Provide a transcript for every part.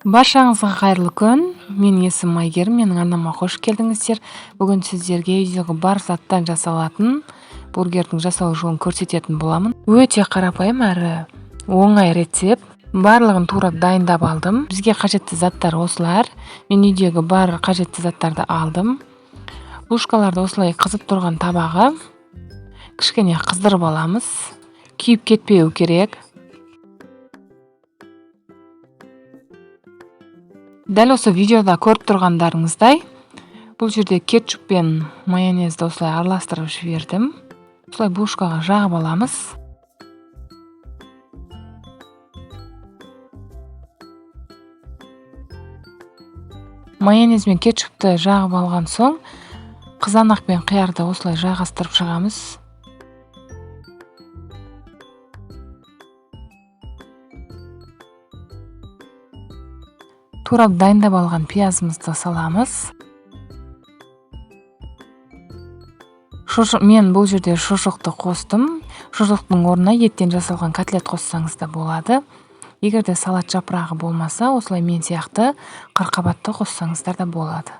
Баршаңызға қайырлы күн. Менің есімім Айгерім, менің арнама қош келдіңіздер. Бүгін сіздерге үйдегі бар заттан жасалатын бургердің жасалу жолын көрсететін боламын. Өте қарапайым әрі оңай рецепт. Барлығын турап дайындап алдым. Бізге қажетті заттар осылар. Мен үйдегі бар қажетті заттарды алдым. Ложкаларды осылай қызып тұрған табаға кішкене қыздырып аламыз. Күйіп кетпеу керек. Дәл осы видеода көріп тұрғандарыңыздай, бұл жерде кетчуп пен майонезді осылай араластырып жібердім. Осылай бушкаға жағып аламыз. Майонез мен кетчупты жағып алған соң, қызанақ пен қиярды осылай жағастырып шығамыз. Турап дайындап алған пиязымызды саламыз. Мен бұл жерде шұжықты қостым. Шұжықтың орнына еттен жасалған котлет қоссаңыз да болады. Егер де салат жапырағы болмаса, осылай мен сияқты қырқабатты қоссаңыздар да болады.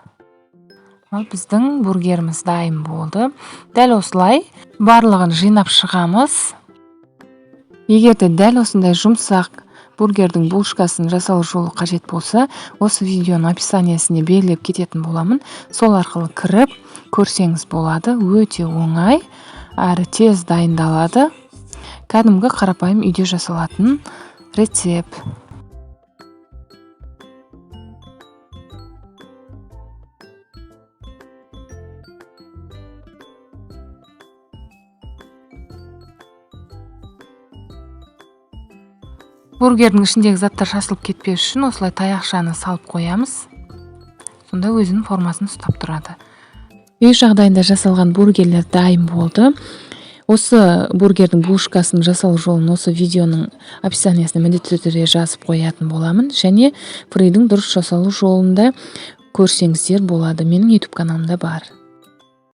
Ал біздің бургеріміз дайын болды. Дәл осылай барлығын жинап шығамыз. Егер де дәл осындай жұмсақ бургердің булшкасын жасалу жолы қажет болса, осы видеоның описаниясына белгілеп кететін боламын. Сол арқылы кіріп көрсеңіз болады. Өте оңай, әрі тез дайындалады. Кәдімгі қарапайым үйде жасалатын рецепт. Бургердің ішіндегі заттар шашылып кетпеу үшін осылай таяқшаны салып қоямыз. Сонда өзінің формасын ұстап тұрады. Үй жағдайында жасалған бургерлер дайын болды. Осы бургердің булшкасын жасалу жолын осы видеоның описаниясына міндетті түрде жазып қоятын боламын. Және фрийдің дұрыс жасалу жолында көрсеңіздер болады. Менің YouTube каналымда бар.